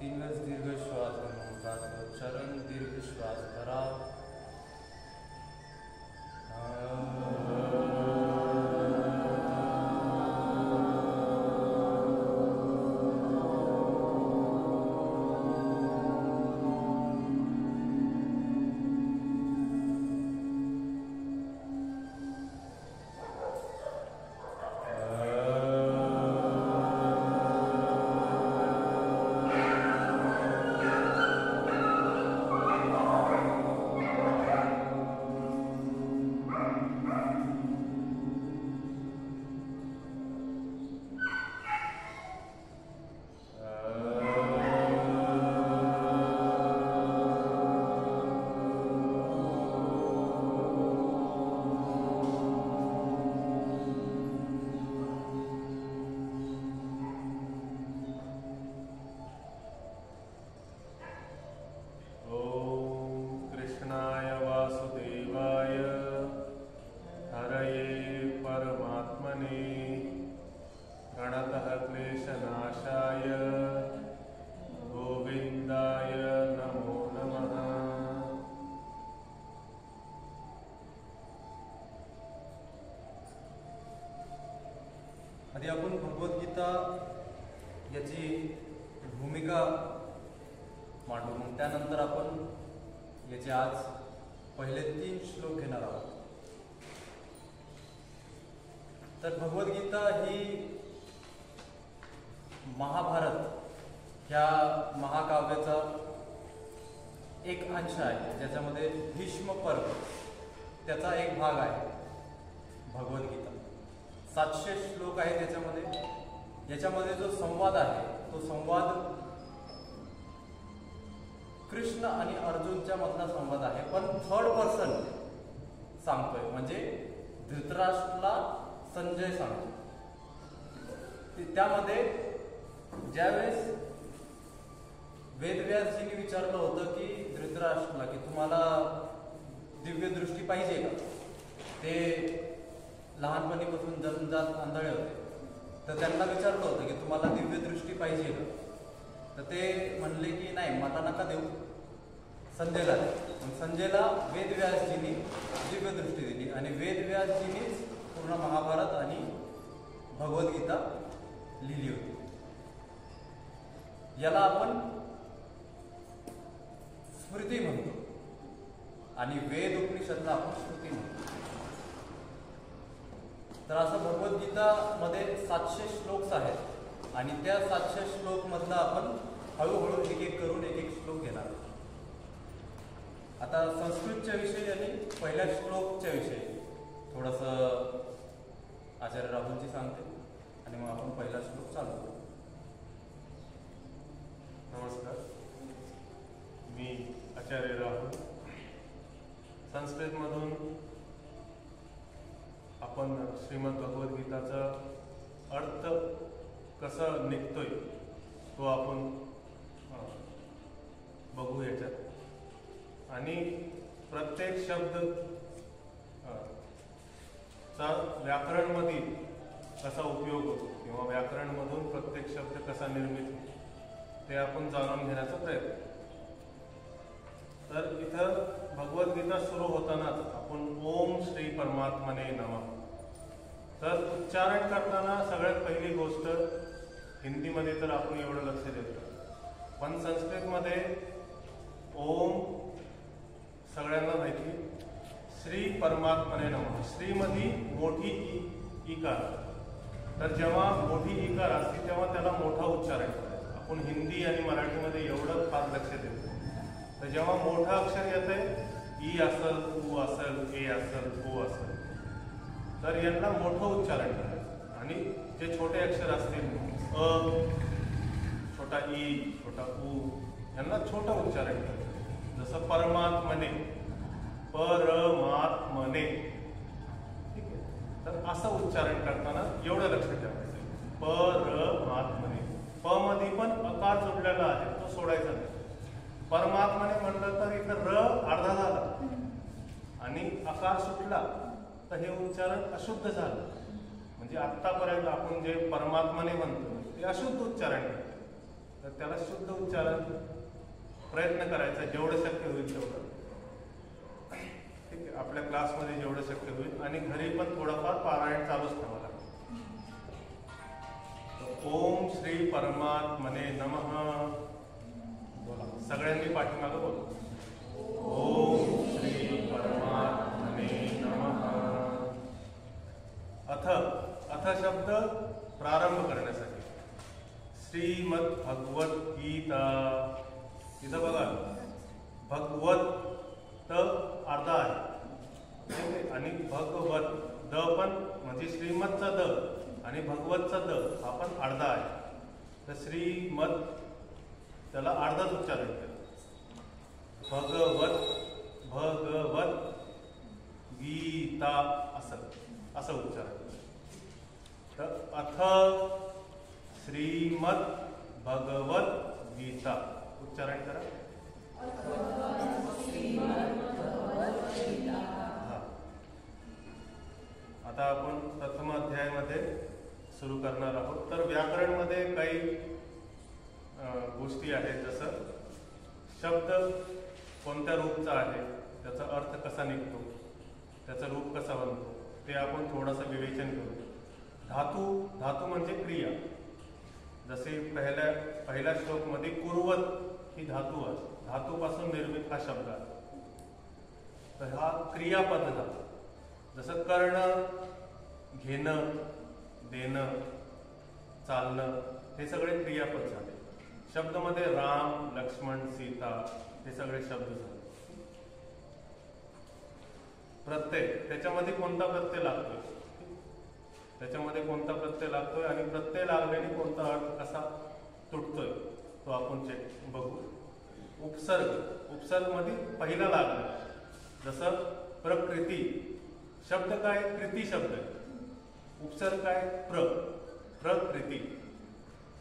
तीन वेळेस दीर्घ श्वास घेऊन उचलायचं. चरण दीर्घ श्वास धरा. आधी आपण भगवद्गीता याची भूमिका मांडू, मग त्यानंतर आपण याचे आज पहिले 3 श्लोक घेणार आहोत. तर भगवद्गीता ही महाभारत ह्या महाकाव्याचा एक अंश आहे, ज्याच्यामध्ये भीष्म पर्व त्याचा एक भाग आहे. भगवद्गीता 700 श्लोक आहे त्याच्यामध्ये. याच्यामध्ये जो संवाद आहे तो संवाद कृष्ण आणि अर्जुनच्या मधला संवाद आहे, पण 3rd पर्सन सांगतोय, म्हणजे धृतराष्ट्रला संजय सांगतो. त्यामध्ये ज्यावेळेस वेदव्यासजींनी विचारलं होतं की धृतराष्ट्रला की तुम्हाला दिव्य दृष्टी पाहिजे का, ते लहानपणीपासून जन्मजात आंधळे होते, तर त्यांना विचारलं होतं की तुम्हाला दिव्य दृष्टी पाहिजे का, तर ते म्हणले की नाही, मला नका देऊ, संजयला दे. मग संजयला वेदव्यासजींनी दिव्य दृष्टी दिली आणि वेदव्यासजींनीच पूर्ण महाभारत आणि भगवद्गीता लिहिली होती. याला आपण स्मृती म्हणतो आणि वेद उपनिषदला आपण श्रुती म्हणतो. तर असं भगवद्गीतामध्ये 700 श्लोक आहेत आणि त्या 700 श्लोक मधला आपण हळूहळू एक एक करून एक एक श्लोक घेणार. आता संस्कृतच्या विषयी आणि पहिल्या श्लोकच्या विषयी थोडंसं आचार्य राहुलजी सांगते आणि मग आपण पहिला श्लोक चालू करू. नमस्कार, मी आचार्य राहुल. संस्कृतमधून आपण श्रीमद भगवद्गीताचा अर्थ कसा निघतोय तो आपण बघू याच्यात. आणि प्रत्येक शब्द चा व्याकरणमध्ये कसा उपयोग होतो किंवा व्याकरणमधून प्रत्येक शब्द कसा निर्मित होतो ते आपण जाणून घेण्याचा प्रयत्न. तर इथं भगवद्गीता सुरू होतानाच आपण ओम श्री परमात्मने नमः. तर उच्चारण करताना सगळ्यात पहिली गोष्ट, हिंदीमध्ये तर आपण एवढं लक्ष देतो, पण संस्कृतमध्ये ओम सगळ्यांना माहिती, श्री परमात्मने नमः. श्रीमध्ये मोठी इकार, तर जेव्हा मोठी इकार असते तेव्हा त्याला मोठा उच्चारण करायचा. आपण हिंदी आणि मराठीमध्ये एवढं फार लक्ष देतो. तर जेव्हा मोठं अक्षर येतंय, ई असल, उ असल, ए असल, ओ असल, तर यांना मोठं उच्चारण करायचं. आणि जे छोटे अक्षर असतील, अ, छोटा ई, छोटा उ, यांना छोटं उच्चारण करायचं. जसं परमात्मने, परमात्मने, ठीक आहे. तर असं उच्चारण करताना एवढं लक्ष ठेवायचं, परमात्मने. प मध्ये पण अकार जोडलेला आहे, तो सोडायचा नाही. परमात्माने म्हणलं तर इथं र अर्धा झाला आणि अकार सुटला तर हे उच्चारण अशुद्ध झालं. म्हणजे आत्तापर्यंत आपण जे परमात्माने म्हणतो ते अशुद्ध उच्चारण करतो. तर त्याला शुद्ध उच्चारण प्रयत्न करायचा जेवढं शक्य होईल तेवढं. ठीक आहे, आपल्या क्लासमध्ये जेवढं शक्य होईल आणि घरी पण थोडंफार पारायण चालूच ठेवा लागेल. ओम श्री परमात्मने नमः. बोला सगळ्यांनी पाठीमागं बोला. ओम श्री परमात्मने नमः. अथ शब्द प्रारंभ करण्यासाठी श्रीमद भगवत गीता. इथं बघा भगवत त अर्धा आहे आणि भगवत द पण म्हणजे श्रीमदचा द आणि भगवतचा द हा पण अर्धा आहे. तर श्रीमद त्याला अर्धाच उच्चार येते. भगवत गीता असं उच्चार आहे. तर अथ श्रीमद भगवत गीता उच्चारण करा. आता आपण प्रथम अध्यायामध्ये सुरू करणार आहोत. तर व्याकरणमध्ये काही गोष्टी आहेत. जसं शब्द कोणत्या रूपचा आहे, त्याचा अर्थ कसा निघतो, त्याचं रूप कसा बनतो, ते आपण थोडंसं विवेचन करू. धातू म्हणजे क्रिया. जसे पहिल्या श्लोकमध्ये कुर्वत ही धातू आहे. धातूपासून निर्मित हा शब्द आहे. तर हा क्रियापद झाला. जसं करणं, घेणं, देणं, चालणं हे सगळे क्रियापद झाले. शब्दामध्ये राम, लक्ष्मण, सीता हे सगळे शब्द झाले. प्रत्यय, त्याच्यामध्ये कोणता प्रत्यय लागतोय, त्याच्यामध्ये कोणता प्रत्यय लागतोय आणि प्रत्यय लागल्याने कोणता अर्थ कसा तुटतोय तो आपण बघू. उपसर्ग मध्ये पहिला लागला. जसं प्रकृती शब्द काय, कृती शब्द आहे. उपसर्ग काय, प्रकृती.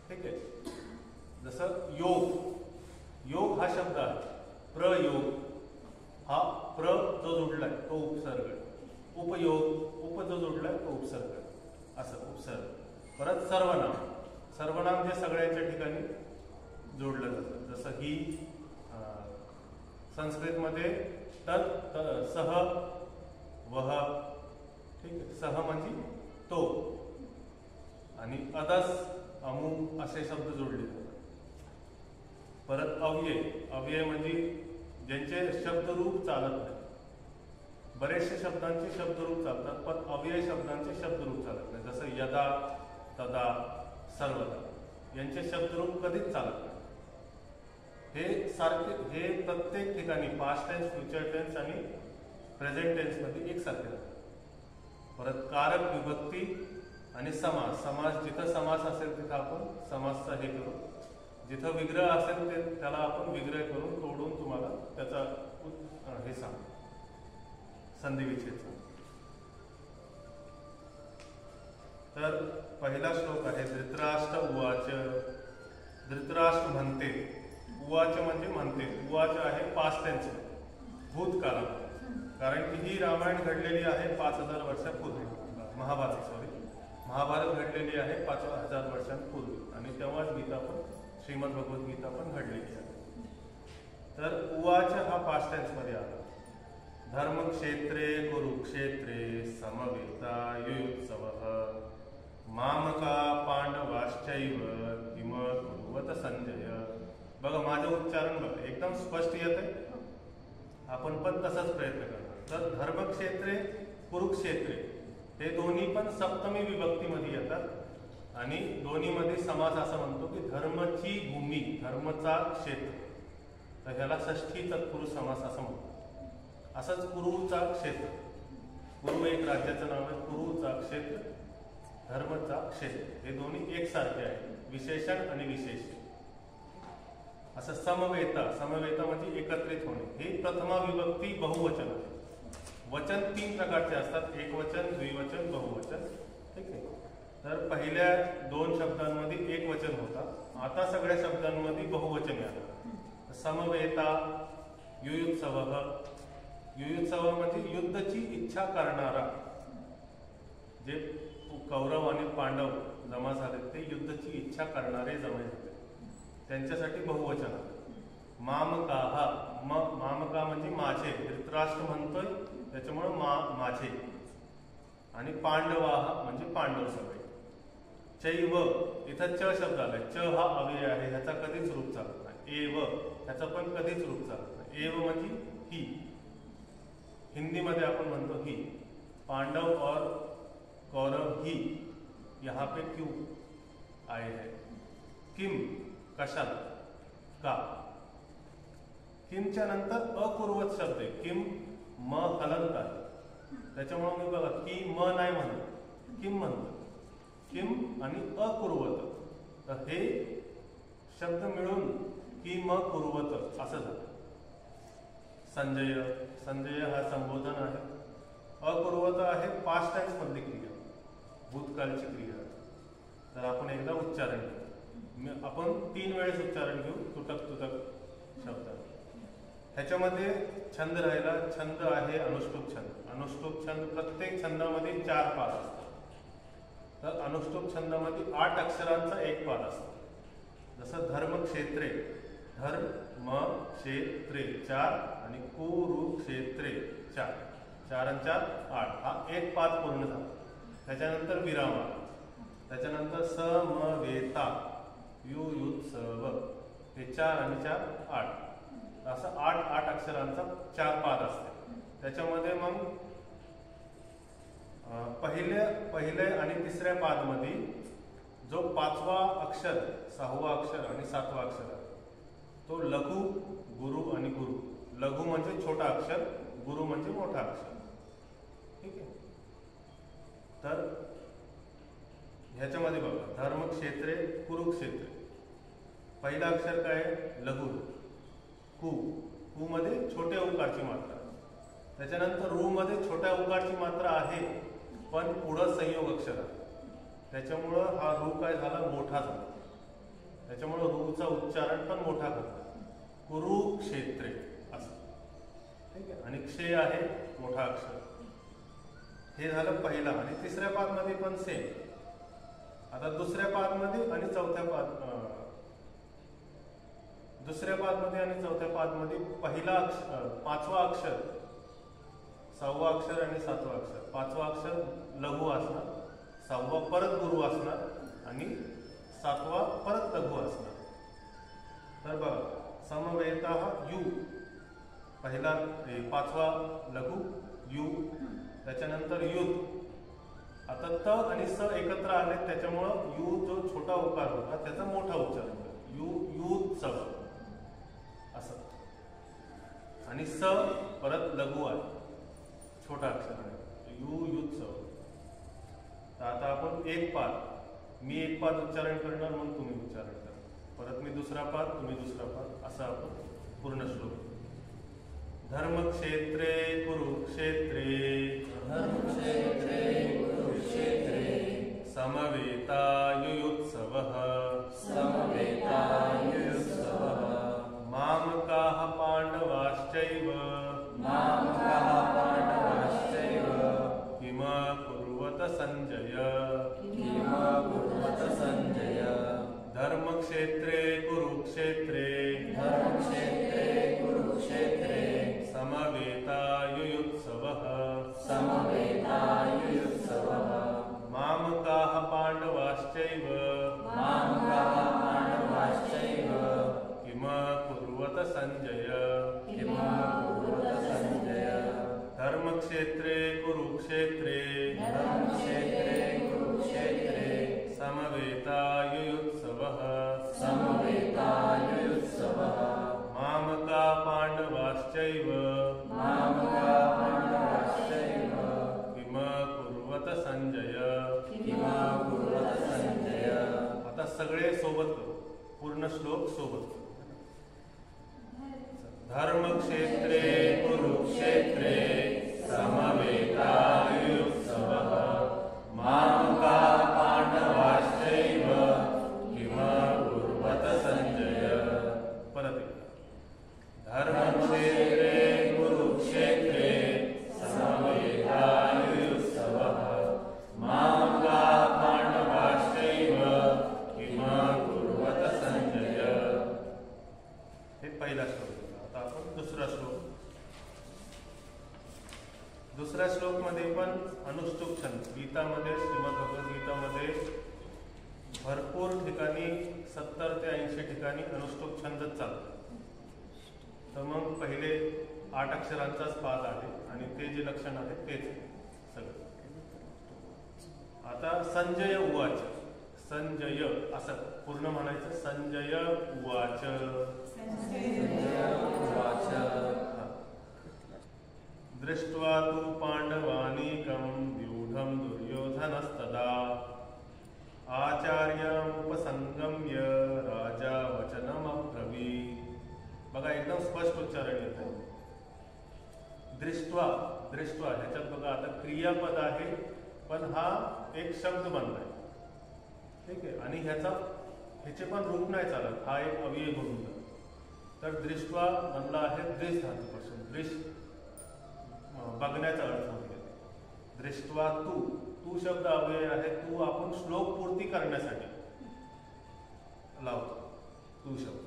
ठीक आहे. जसं योग हा शब्द आहे. प्रयोग हा प्र जो जोडलाय तो उपसर्ग आहे. उप जो जोडलाय तो उपसर्ग आहे. असं उपसर्ग. परत सर्वनाम जे सगळ्यांच्या ठिकाणी जोडलं जातं. जसं ही संस्कृतमध्ये तत्, सह, वह. ठीक आहे. सह म्हणजे तो आणि अदस, अमुक असे शब्द जोडले जातात. परत अव्यय म्हणजे ज्यांचे शब्दरूप चालत नाही. बरेचसे शब्दांचे शब्दरूप चालतात पण अव्यय शब्दांचे शब्दरूप चालत नाही. जसं यदा, तदा, सर्वदा यांचे शब्दरूप कधीच चालत नाही. हे प्रत्येक ठिकाणी पास्ट टेन्स, फ्युचर टेन्स आणि प्रेझेंट टेन्स मध्ये एकसारखे राहतात. परत कारक, विभक्ती आणि समास जिथं समास असेल तिथं आपण समासचा हे करू. जिथं विग्रह असेल त्याला आपण विग्रह करून तोडून तुम्हाला त्याचा हे सांग संधिविच्छेद सांग. तर पहिला श्लोक आहे धृतराष्ट्र उवाच. धृतराष्ट्र म्हणते. उवाच म्हणजे म्हणते. उवाच आहे पास्ट टेन्स, भूतकाळात. कारण की ही रामायण घडलेली आहे 5000 वर्षापूर्वी. महाभारत घडलेली आहे 5000 वर्षांपूर्वी आणि तेव्हाच गीता पण, श्रीमद भगवत गीता पण घडलेली आहे. तर उवाच हा पास्ट टेन्स मध्ये आला. धर्मक्षेत्रे कुरुक्षेत्रे समवेता युयुत्सवः मामका पांडवाश्चैव किम कुर्वत संजय. बघा माझं उच्चारण बघा एकदम स्पष्ट येत आहे. आपण पण तसाच प्रयत्न करणार. तर धर्मक्षेत्रे, कुरुक्षेत्रे हे दोन्ही पण सप्तमी विभक्तीमध्ये येतात आणि दोन्हीमध्ये समास असं म्हणतो की धर्मची भूमी, धर्मचा क्षेत्र. तर ह्याला षष्ठी तत्पुरुष समास असं म्हणतो. असंच कुरुचा क्षेत्र, कुरु एक राज्याचं नाव आहे. कुरुचा क्षेत्र, धर्मचा क्षेत्र हे दोन्ही एकसारखे आहे. विशेषण आणि विशेषण. असं समवेता म्हणजे एकत्रित होणे. हे प्रथमा विभक्ती बहुवचन आहे. वचन 3 प्रकारचे असतात. एकवचन, द्विवचन, बहुवचन. ठीक आहे. तर पहिल्या 2 शब्दांमध्ये एकवचन होता. आता सगळ्या शब्दांमध्ये बहुवचन आलं. समवेता, युयुत्सवः. युयुत्सव म्हणजे युद्धची इच्छा करणारा. जे कौरव आणि पांडव जमा झाले ते युद्धाची इच्छा करणारे जमा झाले. त्यांच्यासाठी बहुवचन आहे. मामकाः, मामका म्हणजे माझे, धृतराष्ट्र म्हणतोय त्याच्यामुळं माझे. आणि पांडवाः म्हणजे पांडव सगळे. चैव, इथं च शब्द आलाय. च हा अव्यय आहे, ह्याचा कधीच रूप चालत नाही. एव, ह्याचा पण कधीच रूप चालत नाही. एव म्हणजे ही. हिंदीमध्ये आपण म्हणतो ही. पांडव और कौरव ही, यहाँ पे क्यों आए हैं? किम, कशाला, का. किमच्या नंतर अपूर्वत शब्द आहे. किम म हलंत आहे, त्याच्यामुळे मी बघा की म नाही म्हणत, किम म्हणतो. किम आणि अपूर्वत, तर हे शब्द मिळून की म पूर्वत असं झालं. संजय, संजय हा संबोधन आहे. अपूर्वत आहे पास्ट टेन्स मधली क्रिया, भूतकाळची क्रिया. तर आपण एकदा उच्चारण घेऊ. आपण 3 वेळेस उच्चारण घेऊ, तुटक तुटक शब्द. ह्याच्यामध्ये छंद राहिला. छंद आहे अनुष्टुप छंद. अनुष्टुप छंद प्रत्येक छंदामध्ये 4 पाद असतात. तर अनुष्टुप छंदामध्ये 8 अक्षरांचा एक पाद असतो. जसं धर्मक्षेत्रे, धर्म क्षेत्रे 4 आणि कुरुक्षेत्रे 4, 4 आणि 4 8. हा एक पाद पूर्ण झाला. त्याच्यानंतर विराम आला. त्याच्यानंतर समवेता, युयुत्सव, हे 4 आणि 4 8. असं 8 अक्षरांचा 4 पाद असते. त्याच्यामध्ये मग पहिले आणि तिसऱ्या पादमध्ये जो 5वा अक्षर, 6वा अक्षर आणि 7वा अक्षर आहे, तो लघु, गुरु आणि गुरु. लघु म्हणजे छोटा अक्षर, गुरु म्हणजे मोठा अक्षर. ठीक आहे. तर ह्याच्यामध्ये बघा, धर्मक्षेत्रे, कुरुक्षेत्रे. पहिला अक्षर काय आहे? लघु. कु, कु मध्ये छोट्या उकारची मात्रा. त्याच्यानंतर रू मध्ये छोट्या उकारची मात्रा आहे, पण पुढं संयोग अक्षर आहे. त्याच्यामुळं हा रू काय झाला? मोठा झाला. त्याच्यामुळं रूचा उच्चारण पण मोठा करतात. कुरुक्षेत्रे असं. ठीक आहे. आणि क्षे आहे मोठा अक्षर. हे झालं पहिला. आणि तिसऱ्या पादमध्ये पण सेम. आता दुसऱ्या पादमध्ये आणि चौथ्या पादमध्ये आणि चौथ्या पादमध्ये पहिला अक्षर, 5वा अक्षर, 6वा अक्षर आणि 7वा अक्षर. 5वा अक्षर लघु असणार, 6वा परत गुरु असणार आणि 7वा परत लघु असणार. तर बघा, समवेता हा यू, पहिला 5वा लघु यू. त्याच्यानंतर युद्ध. आता त आणि स एकत्र आले, त्याच्यामुळं यू जो छोटा उकार होता त्याचा मोठा उच्चारण करा. युत्सव असं. आणि स परत लघु आहे, छोटा अक्षर आहे, युत्सव. तर आता आपण एक पाद, मी एक पाद उच्चारण करणार, मग तुम्ही उच्चारण करा. परत मी दुसरा पाद, तुम्ही दुसरा पाद, असं आपण पूर्ण श्लोक. धर्मक्षेत्रे कुरुक्षेत्रे, धर्मक्षेत्रे कुरुक्षेत्रे, समवेता युयुत्सवः, समवेता युयुत्सवः, मामकाः पाण्डवाश्चैव, मामकाः पाण्डवाश्चैव, किम कुर्वत संजय, किम कुर्वत संजय, धर्मक्षेत्रे कुरुक्षेत्रे, धर्मक्षेत्रे कुरुक्षेत्रे, समवेता युयुत्सवः, समवेता युयुत्सवः, मामकाः पाण्डवाश्चैव, मामकाः पाण्डवाश्चैव, किम कुर्वत संजय, किम कुर्वत संजय, धर्मक्षेत्रे कुरुक्षेत्रे, धर्मक्षेत्रे कुरुक्षेत्रे, समवेता युयुत्सवः, समवेता युयुत्सवः, मामका पाण्डवाश्चैव, मामका पाण्डवाश्चैव, किम कुर्वत संजय, किम कुर्वत संजय. आता सगळे सोबत करू, पूर्ण श्लोक सोबत करू. धर्मक्षेत्रे कुरुक्षेत्रे, समवेता युयुत्सवः, मामका पाण्डवाश्चैव, किम कुर्वत संजय. परत धर्मक्षेत्रे कुरुक्षेत्रे, समवेता युयुत्सवः, मामका पाण्डवाश्चैव, किम कुर्वत संजय. श्लोकमध्ये पण अनुष्टुप छंद, गीतामध्ये, श्रीमद भगवद्गीतामध्ये भरपूर ठिकाणी 70 ते 80 ठिकाणी अनुष्टुप छंदच चालतो. तर मग पहिले 8 अक्षरांचाच पाद आहे आणि ते जे लक्षण आहे तेच सगळं. आता संजय उवाच, संजय असं पूर्ण म्हणायचं, संजय उवाच. दृष्ट्वा तु पांडवानीकं व्यूढं दुर्योधनस्तदा आचार्यमुपसंगम्य राजा वचनमब्रवीत्. बघा एकदम स्पष्ट उच्चारण येत आहे. दृष्ट्वा, दृष्ट्वा ह्याच्यात बघा आता क्रियापद आहे पण हा एक शब्द बनलाय, ठीक आहे, आणि ह्याचे पण रूप नाही चालत, हा एक अव्यय बनून जातो. तर दृष्ट्वा बनला आहे दृश धातूपासून, दृश बघण्याचा अर्थ होते. दृष्ट्वा तू, तू शब्द अव्यय आहे, तू आपण श्लोक पूर्ती करण्यासाठी लावतो तू शब्द.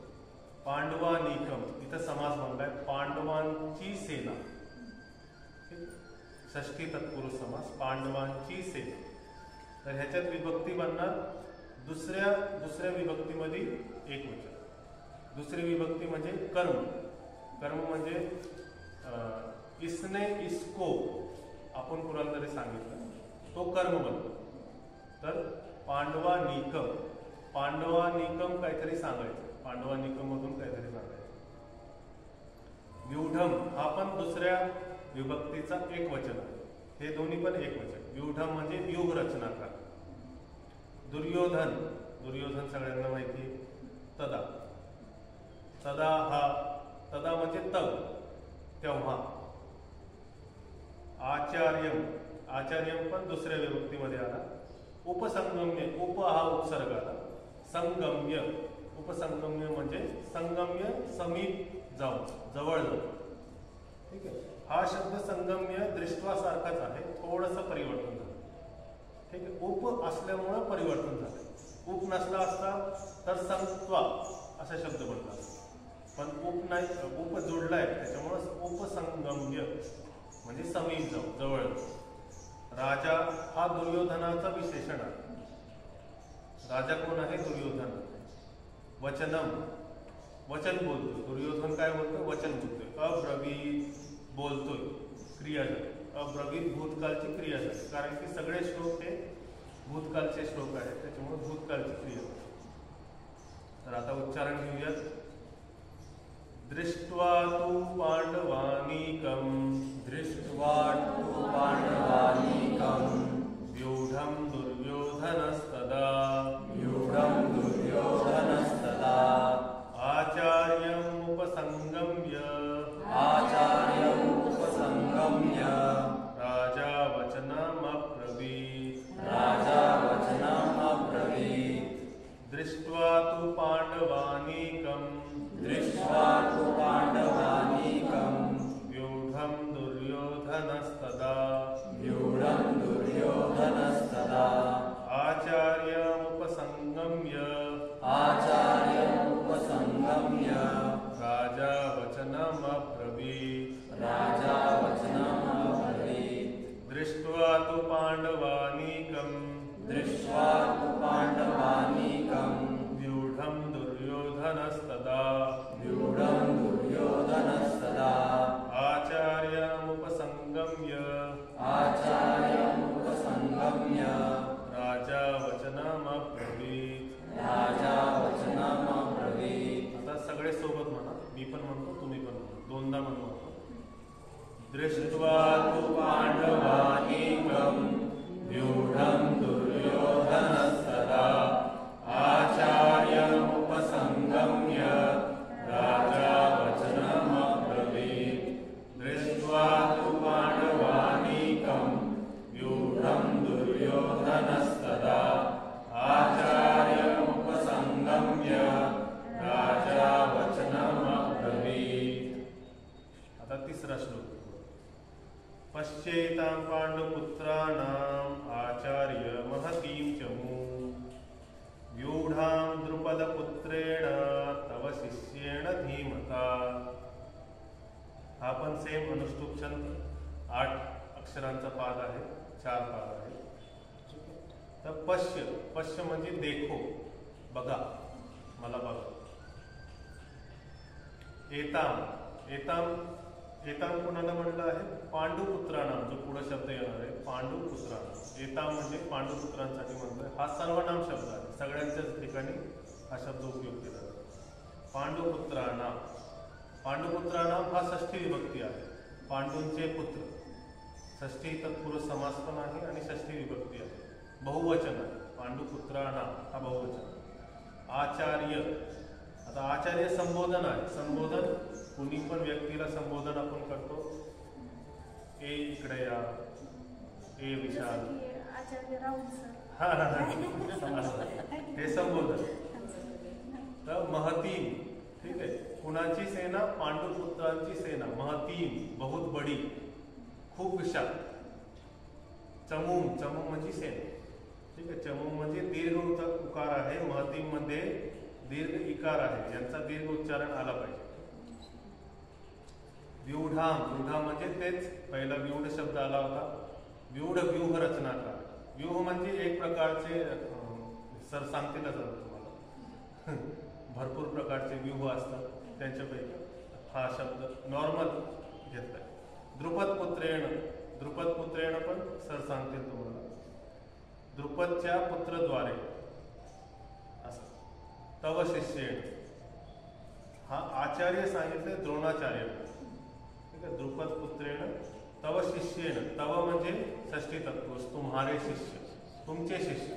पांडवानीकम इथं समास बनलाय, पांडवांची सेना, षष्ठी तत्पुरुष समास, पांडवांची सेना. तर ह्याच्यात विभक्ती बनणार दुसऱ्या विभक्तीमध्ये एक वचन. दुसरी विभक्ती म्हणजे कर्म. कर्म म्हणजे इसने इसको आपण पुरांतरी सांगितलं, तो कर्म बनतो. तर पांडवानीकम, पांडवानीकम काहीतरी सांगायचं, पांडवानीकम मधून काहीतरी सांगायचं. व्यूढम हा पण दुसऱ्या विभक्तीचा एक वचन आहे, हे दोन्ही पण एक वचन. व्यूढम म्हणजे व्यूह रचनाकार. दुर्योधन, दुर्योधन सगळ्यांना माहिती, तदा, तदा हा, तदा म्हणजे तब, तेव्हा. आचार्यम, आचार्यम पण दुसऱ्या विभक्तीमध्ये आला. उपसंगम्य, उप हा उपसर्ग आला. संगम्य, उपसंगम्य म्हणजे संगम्य, समीप जाऊन, जवळ जाऊन, ठीक आहे. हा शब्द संगम्य दृष्ट्वा सारखाच आहे, थोडंसं परिवर्तन झालं, ठीक आहे. उप असल्यामुळं परिवर्तन झालं. उप नसला असता तर संत्वा असा शब्द बनला, पण उप नाही, उप जोडलाय त्याच्यामुळं उपसंगम्य म्हणजे समीप जाऊ, जवळ. राजा हा दुर्योधनाचा विशेषण आहे. राजा कोण आहे? दुर्योधन. वचनम, वचन बोलतोय. दुर्योधन काय बोलतोय? वचन बोलतोय. अब्रवीत बोलतोय, क्रिया झाली. अब्रवीत भूतकाळची क्रिया झाली, कारण की सगळे श्लोक हे भूतकाळचे श्लोक आहेत, त्याच्यामुळे भूतकाळची क्रिया झाली. तर आता उच्चारण घेऊयात. दृष्ट्वा तु पांडवानीकं, दृष्ट्वा तु पांडवानीकं व्यूढं दुर्योधनस्तदा, व्यूढं दुर्योधनस्तदा आचार्यमुपसंगम्य, आचार्यमुपसंगम्य राजा वचनमब्रवीत्, राजा वचनमब्रवीत्. दृष्ट्वा तु पांडवानीकं, दृष्ट्वा तु पांडवानीकं व्यूढं दुर्योधनस्तदा, व्यूढं दुर्योधनस्तदा आचार्यमुपसंगम्य, आचार्यमुपसंगम्य राजा वचनमब्रवीत्, राजा वचनमब्रवीत्. दृष्ट्वा तु पांडवानीकं, दृष्ट्वा तु पांडवानीकं व्यूढं दुर्योधनस्तदा, व्यूढं दुर्योधनस्तदा आचार्यमुपसंगम्य, आचार्यमुपसंगम्य राजा वचनमब्रवीत्, राजा वचनमब्रवीत्. आता सगळे सोबत म्हणा, मी पण म्हणतो तुम्ही पण म्हणा, दोनदा म्हणू आपण. दृष्ट्वा तु पांडवानीकं व्यूढं दुर्योधनस्तदा आचार्यमुपसंगम्य राजा वचनमब्रवीत्. दृष्ट्वा तु पांडवानीकं व्यूढं दुर्योधनस्तदा आचार्यमुपसंगम्य राजा वचनमब्रवीत्. आता तिसरा श्लोक. पश्येतां पांडुपुत्राणाम् आचार्य महतीं चमू, व्यूढां द्रुपदपुत्रेण तव शिष्येण धीमता. हा पण सेम अनुष्टुप छंद, 8 अक्षरांचा पाद आहे, 4 पाद आहे. तर पश्य, पश्य म्हणजे देखो, बघा, मला बघा. एताम, एताम, एताम कोणाला म्हणलं आहे? पांडुपुत्राणाम, जो पुढे शब्द येणार आहे पांडुपुत्राणाम. एताम म्हणजे पांडुपुत्रांसाठी म्हणतोय. हा सर्वनाम शब्द आहे, सगळ्यांच्याच ठिकाणी हा शब्द उपयोग केला जातो. पांडुपुत्राणाम, पांडुपुत्राणाम हा षष्ठी विभक्ती आहे. पांडूंचे पुत्र, षष्ठी तत्पुरुष समास पण आहे आणि षष्ठी विभक्ती आहे, बहुवचन आहे. पांडुपुत्राणाम हा बहुवचन. आचार्य, आता आचार्य संबोधन आहे. संबोधन कुणी पण व्यक्तीला संबोधन आपण करतो. ए इकडे या, ए विशाल, आचार्य राहुल सर. हे संबोधन. तर महतीम, ठीक आहे. कुणाची सेना? पांडुपुत्रांची सेना. महतीम, बहुत बडी, खूप विशाल. चमूम, चमूम म्हणजे सेना, ठीक आहे. चमूम म्हणजे दीर्घ उकार आहे. महतीम मध्ये दीर्घ इकार आहे, यांचा दीर्घ उच्चारण आला पाहिजे. व्यूढाम, व्यूढाम म्हणजे तेच पहिला व्यूढ शब्द आला होता. व्यूढ व्यूह रचनाकार. व्यूह म्हणजे एक प्रकारचे, सर सांगतीलच तुम्हाला, भरपूर प्रकारचे व्यूह असतात, त्यांच्यापैकी हा शब्द नॉर्मल घेतलाय. द्रुपद पुत्रेण, द्रुपद पुत्रेण पण सर सांगतील तुम्हाला. द्रुपदच्या पुत्रद्वारे असं. तव शिष्येण, हा आचार्य सांगितले द्रोणाचार्य, ठीक आहे. द्रुपद पुत्रेण तव शिष्येण, तव म्हणजे षष्ठी तत्पुरुष, तुम्हारे शिष्य, तुमचे शिष्य.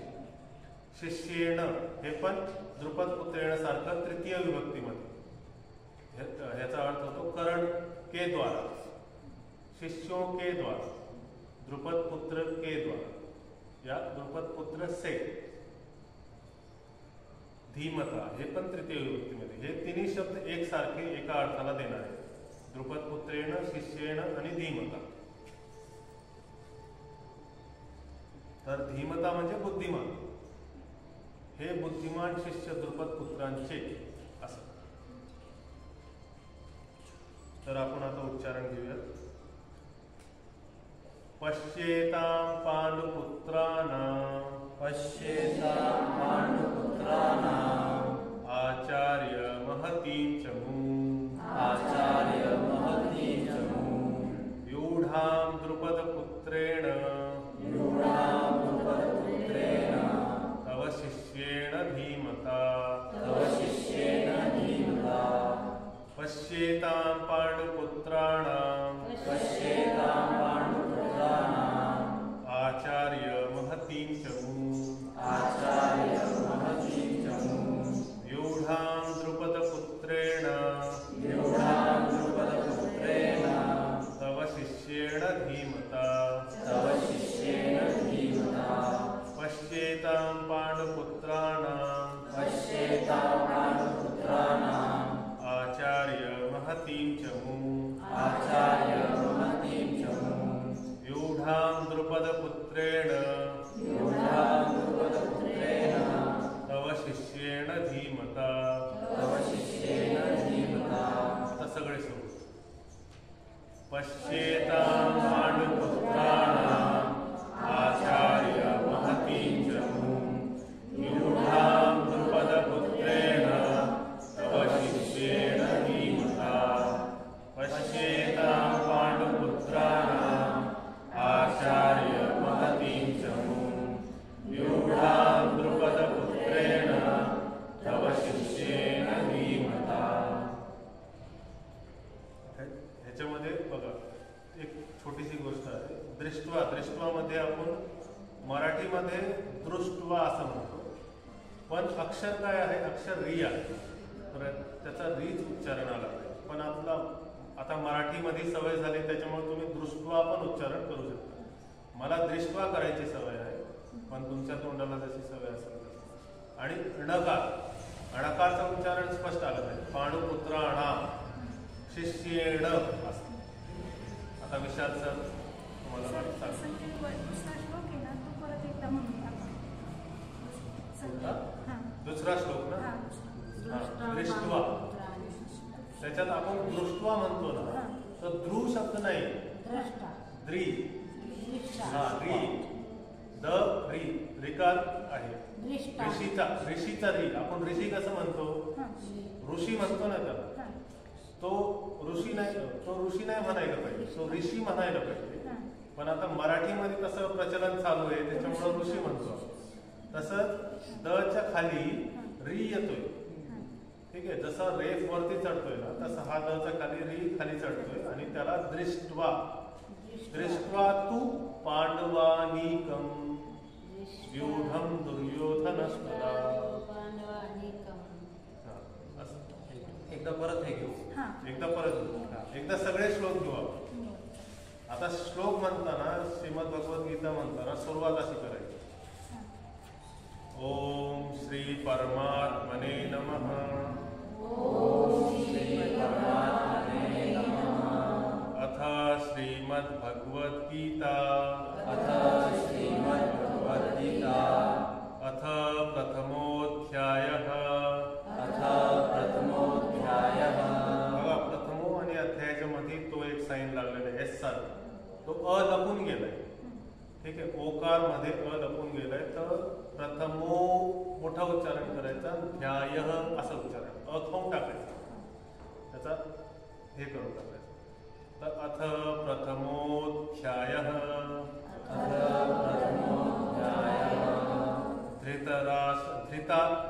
शिष्येण हे पण द्रुपद पुत्रेण सारखं तृतीय विभक्तीमध्ये. ह्याचा अर्थ होतो करण के द्वारा, शिष्यों के द्वारा, द्रुपद पुत्र के द्वारा, या द्रुपद पुत्र से. धीमता हे पण तृतीय विभक्तीमध्ये. हे तिन्ही शब्द एकसारखे एका अर्थाला देणार आहे. द्रुपद पुत्रेण, शिष्येण आणि धीमता. तर धीमता म्हणजे बुद्धिमान. हे बुद्धिमान शिष्य द्रुपद पुत्रांचे असं. तर आपण आता उच्चारण घेऊयात. पश्येतां पांडुपुत्राणां, पश्येतां पांडुपुत्राणां आचार्य महतीं चमूं, आचार्य महतीं चमूं व्यूढां द्रुपदपुत्रेण, व्यूढां द्रुपदपुत्रेण तव शिष्येण धीमता, तव शिष्येण धीमता. पश्येतां पांडुपुत्राणां, पश्येतां पांडुपुत्राणां आचार्य महतीं चमूं, आचार्य महतीं चमूं व्यूढां द्रुपदपुत्रेण, व्यूढां द्रुपदपुत्रेण तव शिष्येण धीमता, तव शिष्येण धीमता. पश्येतां पांडुपुत्राणां, पश्येतां पांडुपुत्राणां आचार्य महतीं चमूं, आचार्य महतीं चमूं व्यूढां द्रुपदपुत्रेण, व्यूढां द्रुपदपुत्रेण तव शिष्येण धीमता. तव शिष्येण धीमता. आता सगळे सुरू. पश्येतां पांडुपुत्राणां आचार्य महतीं चमूं व्यूढां द्रुपदपुत्रेण तव शिष्येण धीमता. पश्येतां पांडुपुत्राणां आचार्य महतीं चमूं व्यूढां द्रुपदपुत्रेण तव शिष्येण धीमता. ह्याच्यामध्ये बघा एक छोटीशी गोष्ट आहे. दृष्ट्वा, दृष्ट्वामध्ये आपण मराठीमध्ये दृष्ट्वा असं म्हणतो, पण अक्षर काय आहे? अक्षर री आहे, तर त्याचा रीच उच्चारण आला पाहिजे. पण आपला आता मराठीमध्ये सवय झाली, त्याच्यामुळे तुम्ही दृष्ट्वा पण उच्चारण करू शकता. मला दृष्ट्वा करायची सवय आहे, पण तुमच्या तोंडाला जशी सवय असेल तशी. आणि णकार, णकारचं उच्चारण स्पष्ट आलं पाहिजे. पांडुपुत्राणां शिष्येण असं. आता विशाल सर तुम्हाला सांग. दुसरा श्लोक आहे ना, तो परत एकदा म्हणून टाका. हां. दुसरा श्लोक ना, हां. दृष्ट्वा. त्याच्यात आपण दृष्ट्वा म्हणतो ना, तर द्रू शब्द नाही, द्री, हा री द री रिकार आहे ऋषीचा री आपण ऋषी कसं म्हणतो ऋषी म्हणतो ना त्याला तो ऋषी नाही म्हणायला पाहिजे तो ऋषी म्हणायला पाहिजे पण आता मराठीमध्ये तसं प्रचलन चालू आहे त्याच्यामुळे ऋषी म्हणतो तसंच द च्या खाली री येतोय ठीक आहे जसं रेफ वरती चढतोय ना तसं हा द च्या खाली री खाली चढतोय आणि त्याला दृष्ट्वा तू पांडवानीकम व्यूढम दुर्योधनस्तदा एकदा परत हे घेऊ एकदा सगळे श्लोक घेऊ आपण आता श्लोक म्हणताना श्रीमद भगवद्गीता म्हणताना सुरुवात अशी करायची ओम श्री परमात्मने नमः अथ श्रीमद् भगवद्गीता अथ प्रथमोऽध्यायः बघा प्रथमो आणि अध्यायाच्या मध्ये तो एक साईन लागलेला आहे एस सारखा तो अ लपून गेलाय ठीक आहे ओकार मध्ये अ लपून गेलाय तर प्रथमो मोठा उच्चारण करायचा ध्याय असं उच्चारण अ खाऊन टाकायचं त्याचा हे करून टाकायचं तर अथ प्रथमोऽध्यायः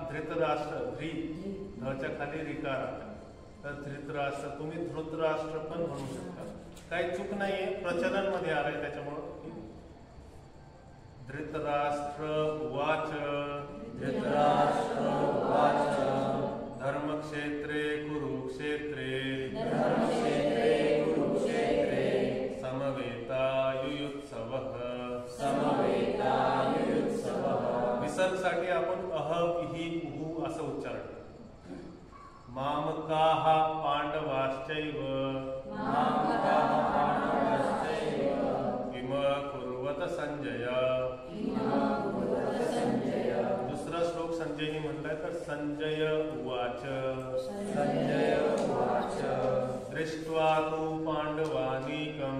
धृतराष्ट्र ध्री धच्या खाली रिकार आला तर धृतराष्ट्र तुम्ही धृतराष्ट्र पण म्हणू शकता काही चूक नाहीये प्रचलन मध्ये आलंय त्याच्यामुळं धृतराष्ट्र उवाच धर्मक्षेत्रे कुरुक्षेत्रे समवेतायुयुत्सवः विसर्गसाठी आपण अह इहि उहु असं उच्चारण मामकाः पांडवाश्चैव किम कुर्वत संजय दुसरा श्लोक संजयनी म्हणलाय तर संजय उवाच दृष्ट्वा तु पांडवानीकं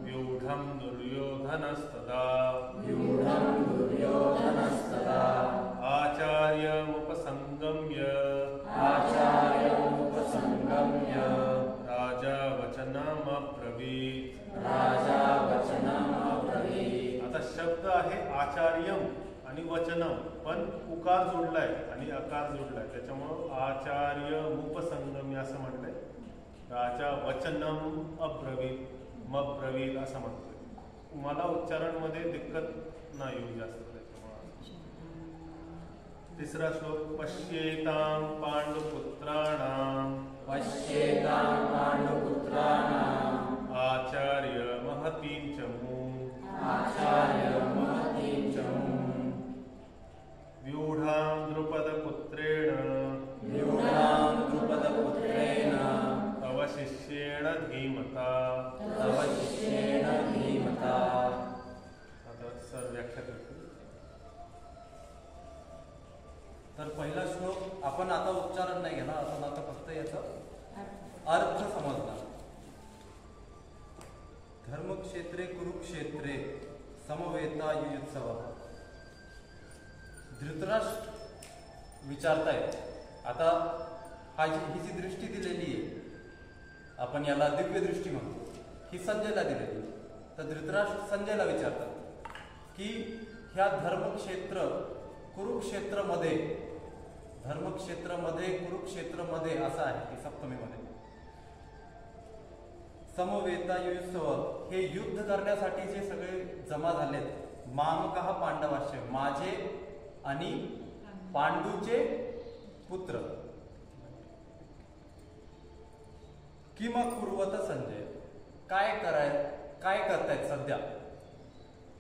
व्यूढं दुर्योधनस्तदा आचार्यमुपसंगम्य राजा वचनमब्रवीत् आता शब्द आहे आचार्यम आणि वचनम पण उकार जोडलाय आणि अकार जोडलाय त्याच्यामुळं आचार्य मुपसंगम्य असं म्हटलंय राजा वचनम अब्रवीत मब्रवीत असं म्हणतोय मला उच्चारणमध्ये दिक्कत नाही येऊ जास्त तिसरा श्लोक पश्येतां पांडुपुत्राणां आचार्य महतीं च व्यूढां द्रुपदपुत्रेण तव शिष्येण धीमता आता सर व्याख्या करतो तर पहिला श्लोक आपण आता उच्चारण नाही घेणार आपण आता फक्त याचा अर्थ समजणार धर्मक्षेत्रे कुरुक्षेत्रे समवेतायुयुत्सव धृतराष्ट्र विचारतायत आता ही जी दृष्टी दिलेली आहे आपण याला दिव्य दृष्टी म्हणतो ही संजयला दिलेली तर धृतराष्ट्र संजयला विचारतात की ह्या धर्मक्षेत्र कुरुक्षेत्रमध्ये असं आहे की सप्तमीमध्ये समवेतायुत्सव हे युद्ध करण्यासाठी जे सगळे जमा झालेत मामकः पांडवाश्च माझे आणि पांडूचे पुत्र किम कुर्वत संजय काय करतायत सध्या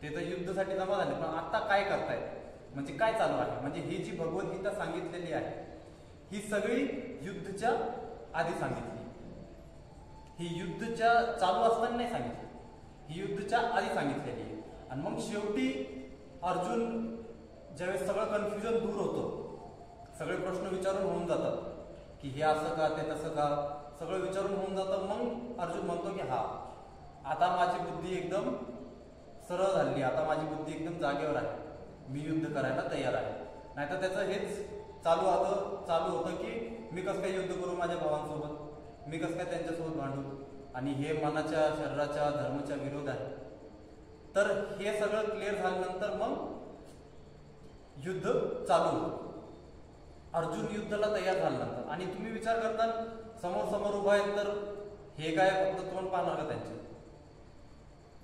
ते तर युद्धासाठी जमा झाले पण आता काय करतायत म्हणजे काय चालू आहे म्हणजे ही जी भगवद्गीता सांगितलेली आहे ही सगळी युद्धच्या आधी सांगितली ही युद्धच्या चालू असताना नाही सांगितली ही युद्धच्या आधी सांगितलेली आहे आणि मग शेवटी अर्जुन ज्यावेळेस सगळं कन्फ्युजन दूर होतं सगळे प्रश्न विचारून होऊन जातात की हे असं का ते तसं का सगळं विचारून होऊन जातं. मग अर्जुन म्हणतो की हा आता माझी बुद्धी एकदम सरळ झाली, आता माझी बुद्धी एकदम जागेवर आहे, मी युद्ध करायला तयार आहे. नाहीतर त्याचं हेच चालू होतं की मी कसं काय युद्ध करू माझ्या भावांसोबत, मी कसं काय त्यांच्यासोबत भांडू, आणि हे मनाच्या शरीराच्या धर्माच्या विरोध आहे. तर हे सगळं क्लिअर झाल्यानंतर मग युद्ध चालू होतं. अर्जुन युद्धाला तयार झाल्यानंतर, आणि तुम्ही विचार करता समोर उभा आहेत तर हे काय फक्त तोंड पाहणार का त्यांचे?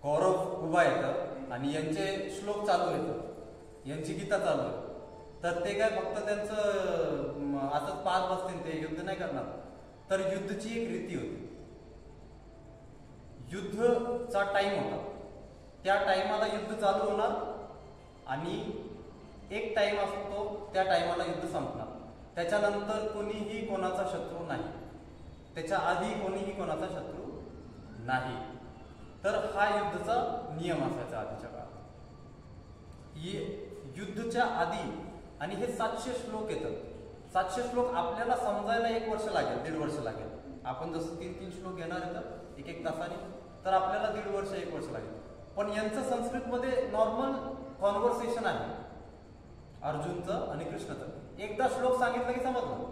कौरव उभा येतं आणि यांचे श्लोक चालू येतात, यांची गीता चालू आहे, तर ते काय फक्त त्यांचं असंच पाच बसतील, ते युद्ध नाही करणार. तर युद्धची एक रीती होती, युद्धचा टाइम होता, त्या टाइमाला युद्ध चालू होणार आणि एक टाइम असतो त्या टाइमाला युद्ध संपणार. त्याच्यानंतर कोणीही कोणाचा शत्रू नाही, त्याच्या आधी कोणीही कोणाचा शत्रू नाही. तर हा युद्धाचा नियम असायचा आधीच्या काळात. युद्धच्या आधी, आणि हे 700 श्लोक येतात. 700 श्लोक आपल्याला समजायला 1 वर्ष लागेल, 1.5 वर्ष लागेल. आपण जसं 3-3 श्लोक घेणार येतात 1-1 तासाने, तर आपल्याला 1.5 वर्ष 1 वर्ष लागेल. पण यांचं संस्कृतमध्ये नॉर्मल कॉन्व्हर्सेशन आहे अर्जुनचं आणि कृष्णाचं. एकदा श्लोक सांगितलं की समजलं,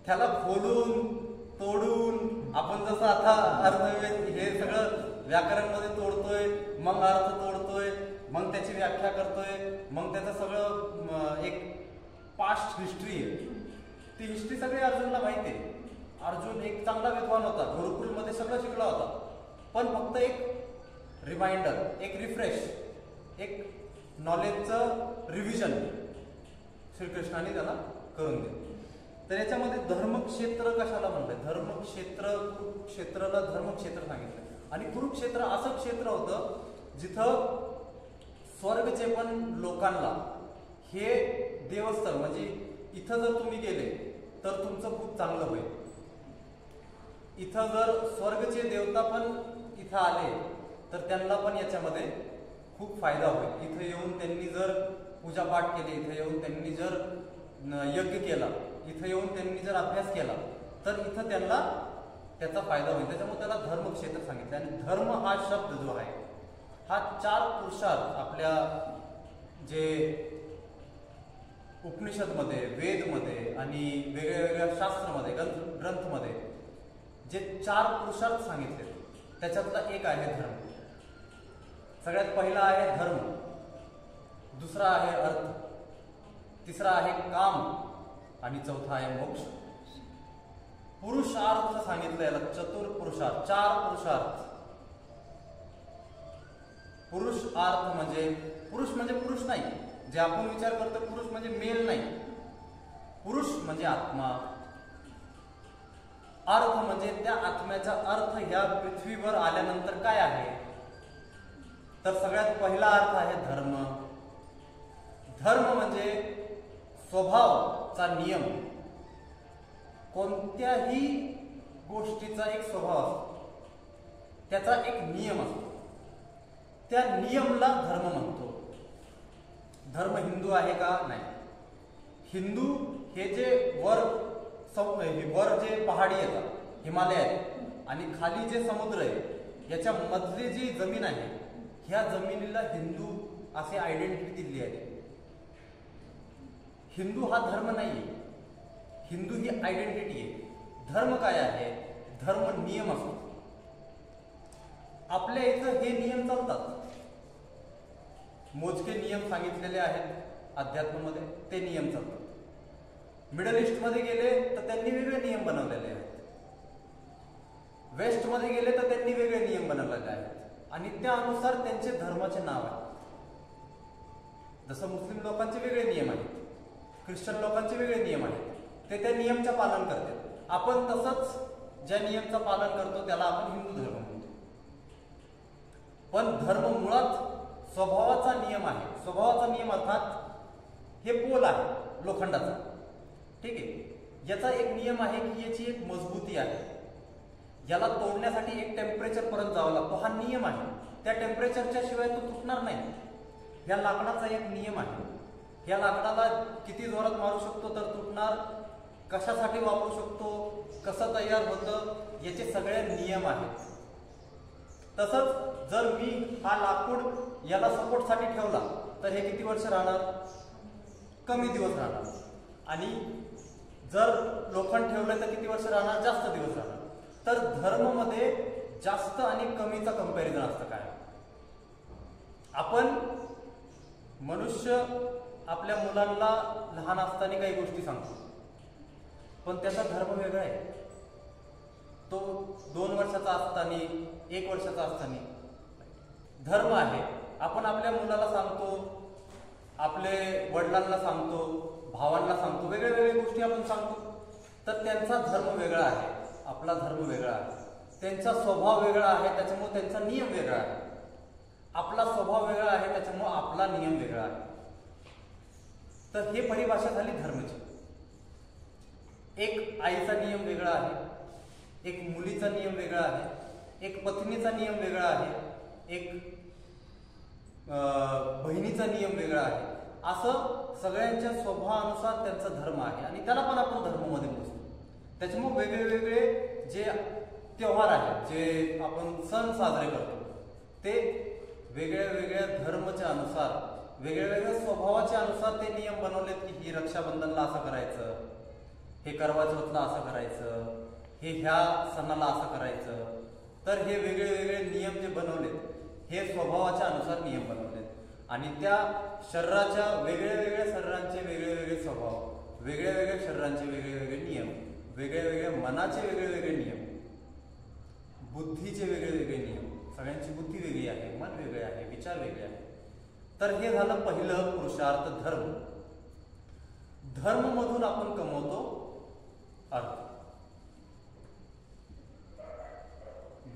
त्याला खोलून तोडून आपण जसं आता अर्थ हे सगळं व्याकरणमध्ये तोडतोय, मग अर्थ तोडतोय, मग त्याची व्याख्या करतोय, मग त्याचं सगळं एक पास्ट हिस्ट्री आहे, ती हिस्ट्री सगळी अर्जुनला माहिती आहे. अर्जुन एक चांगला विद्वान होता, गुरुकुलमध्ये सगळं शिकला होता, पण फक्त एक रिमाइंडर, एक रिफ्रेश, एक नॉलेजचं रिव्हिजन श्रीकृष्णाने त्याला करून दिलं. तर याच्यामध्ये धर्मक्षेत्र कशाला म्हणलंय? धर्मक्षेत्र, कुरुक्षेत्राला धर्मक्षेत्र सांगितलं. आणि कुरुक्षेत्र असं क्षेत्र होतं जिथं स्वर्गचे पण लोकांना हे देवस्थळ, म्हणजे इथं जर तुम्ही गेले तर तुमचं खूप चांगलं होईल. इथं जर स्वर्गचे देवता पण इथं आले तर त्यांना पण याच्यामध्ये खूप फायदा होईल. इथं येऊन त्यांनी जर पूजापाठ केली, इथं येऊन त्यांनी जर यज्ञ केला, इथं येऊन त्यांनी जर अभ्यास केला तर इथं त्यांना त्याचा फायदा होईल. त्याच्यामुळे त्याला धर्मक्षेत्र सांगितलं. आणि धर्म हा शब्द जो आहे हा 4 पुरुषार्थ आपल्या जे उपनिषदमध्ये, वेदमध्ये आणि वेगळ्या शास्त्रामध्ये, ग्रंथमध्ये जे 4 पुरुषार्थ सांगितले त्याच्यातला एक आहे धर्म. सगळ्यात पहिला आहे धर्म, दुसरा आहे अर्थ, तिसरा आहे काम आणि चौथा आहे मोक्ष. पुरुषार्थ सांगितलं याला, चतुर्पुरुषार्थ, 4 पुरुषार्थ. पुरुषार्थ म्हणजे पुरुष नाही, जे आपण विचार करतो पुरुष म्हणजे मेल नाही. पुरुष म्हणजे आत्मा, अर्थ म्हणजे त्या आत्म्याचा अर्थ ह्या पृथ्वीवर आल्यानंतर काय आहे. तर सगळ्यात पहिला अर्थ आहे धर्म. धर्म म्हणजे स्वभावचा नियम. कोणत्याही गोष्टीचा एक स्वभाव असतो, त्याचा एक नियम असतो, त्या नियमला धर्म म्हणतो. धर्म हिंदू आहे का? नाही. हिंदू हे जे वर जे पहाडी येतात, हिमालय आहेत, आणि खाली जे समुद्र आहे, याच्या मधली जी जमीन आहे, ह्या जमिनीला हिंदू असे आयडेंटिटी दिली आहे. हिंदू हा धर्म नाहीये, हिंदू ही आयडेंटिटी आहे. धर्म काय आहे? धर्म नियम असतो. आपल्या इथं हे नियम चालतात, मोजके नियम सांगितलेले आहेत अध्यात्मामध्ये, ते नियम चालतात. मिडल ईस्ट मध्ये गेले तर त्यांनी वेगळे नियम बनवलेले आहेत, वेस्ट मध्ये गेले तर त्यांनी वेगळे नियम बनवलेले आहेत, आणि त्यानुसार त्यांचे धर्माचे नाव आहे. जसं मुस्लिम लोकांचे वेगळे नियम आहेत, ख्रिश्चन लोकांचे वेगळे नियम आहेत, ते त्या नियमचं पालन करतात. आपण तसंच ज्या नियमचं पालन करतो त्याला आपण हिंदू धर्म म्हणतो. पण धर्म मुळात स्वभावाचा नियम आहे. स्वभावाचा नियम अर्थात हे पोल आहे लोखंडाचा, ठीक आहे. याचा एक नियम आहे की याची एक मजबूती आहे, याला तोडण्यासाठी एक टेम्परेचर पर्यंत जावं लागतो. हा नियम आहे, त्या टेम्परेचरच्या शिवाय तो तुटणार नाही. या लाकडाचा एक नियम आहे, या लाकडाला किती जोरात मारू शकतो तर तुटणार कशासाठी वापरू शकतो, कसं तयार होतं, याचे सगळे नियम आहेत. तसंच जर मी हा लाकूड याला सपोर्टसाठी ठेवला तर हे किती वर्ष राहणार, कमी दिवस राहणार. आणि जर लोखंड ठेवलं तर किती वर्ष राहणार, जास्त दिवस राहणार. तर धर्ममध्ये जास्त आणि कमीचा कंपॅरिझन असतं. काय आपण मनुष्य आपल्या मुलांना लहान असताना काही गोष्टी सांगतो, पण त्याचा धर्म वेगळा आहे. तो 2 वर्षाचा असताना, 1 वर्षाचा असताना धर्म आहे. आपण आपल्या मुलाला सांगतो, आपले वडिलांना सांगतो, भावांना सांगतो, वेगळ्या वेगळ्या गोष्टी आपण सांगतो. तर त्यांचा धर्म वेगळा आहे, आपला धर्म वेगळा आहे. त्यांचा स्वभाव वेगळा आहे, त्याच्यामुळे त्यांचा नियम वेगळा आहे. आपला स्वभाव वेगळा आहे, त्याच्यामुळे आपला नियम वेगळा आहे. तर हे परिभाषा झाली धर्माची. एक आईचा नियम वेगळा आहे, एक मुलीचा नियम वेगळा आहे, एक पत्नीचा नियम वेगळा आहे, एक बहिणीचा नियम वेगळा आहे. असं सगळ्यांच्या स्वभावानुसार त्यांचा धर्म आहे आणि त्याला पण आपण धर्मामध्ये मोजतो. त्याच्यामुळे वेगळे वेगळे जे त्योहार आहेत, जे आपण सण साजरे करतो, ते वेगळ्या वेगळ्या धर्माच्या अनुसार, वेगळ्या वेगळ्या स्वभावाच्या अनुसार ते नियम बनवलेत की ही रक्षाबंधनला असं करायचं, हे करवा चौथला असं करायचं, हे ह्या सणाला असं करायचं. तर हे वेगळे वेगळे नियम जे बनवलेत हे स्वभावाच्या अनुसार नियम बनवलेत. आणि त्या शरीराच्या वेगळ्या वेगळ्या शरीरांचे वेगळे वेगळे स्वभाव, वेगळ्या वेगळ्या शरीरांचे वेगळे वेगळे नियम, वेगळ्या वेगळ्या मनाचे वेगळे वेगळे नियम, बुद्धीचे वेगळे वेगळे नियम. सगळ्यांची बुद्धी वेगळी आहे, मन वेगळे आहे, विचार वेगळे आहे. तर हे झालं पहिलं पुरुषार्थ, धर्म. धर्ममधून आपण कमवतो अर्थ.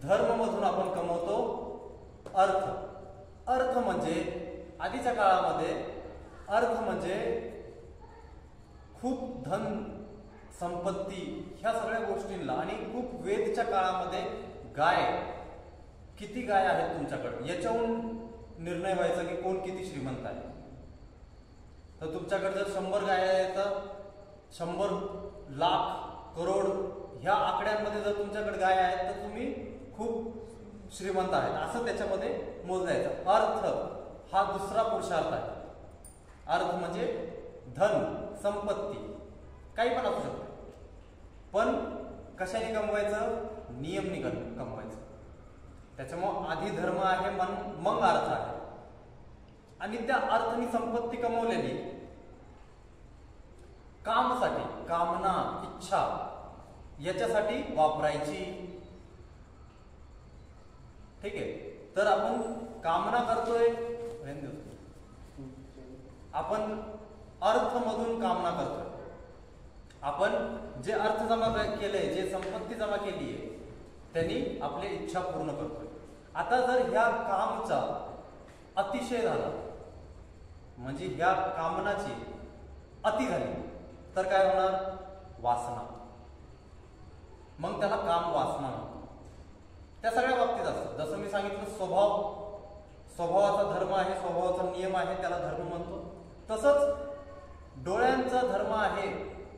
धर्ममधून आपण कमवतो अर्थ. अर्थ म्हणजे आधीच्या काळामध्ये अर्थ म्हणजे खूप धन संपत्ती ह्या सगळ्या गोष्टींना, आणि खूप वेदच्या काळामध्ये गाय, किती गाय आहेत तुमच्याकडे याच्याहून निर्णय व्हायचा की कोण किती श्रीमंत आहे. तर तुमच्याकडे जर 100 गाय आहेत तर 100 लाख करोड ह्या आकड्यांमध्ये जर तुमच्याकडे गाय आहेत तर तुम्ही खूप श्रीमंत आहेत, असं त्याच्यामध्ये मोजायचं. अर्थ हा दुसरा पुरुषार्थ आहे. अर्थ म्हणजे धन, संपत्ती, काही पण असू शकते. पण कशाने कमवायचं, नियमनी कमवायचं. त्याच्यामुळे आधी धर्म आहे, मग अर्थ आहे. आणि त्या अर्थाने संपत्ती कमवलेली कामासाठी, कामना, इच्छा याच्यासाठी वापरायची. ठीक आहे. तर आपण कामना करतोय, आपण अर्थमधून कामना करतोय. आपण जे अर्थ जमा केले, जे संपत्ती जमा केली आहे त्यांनी आपली इच्छा पूर्ण करतोय. आता जर ह्या कामचा अतिशय झाला, म्हणजे ह्या कामनाची अति झाली तर काय होणार, वासना. मग त्याला काम वासना म्हणतात. त्या सगळ्या बाबतीत असतं. जसं मी सांगितलं, स्वभावाचा धर्म आहे, स्वभावाचा नियम आहे, त्याला धर्म म्हणतो. तसंच डोळ्यांचा धर्म आहे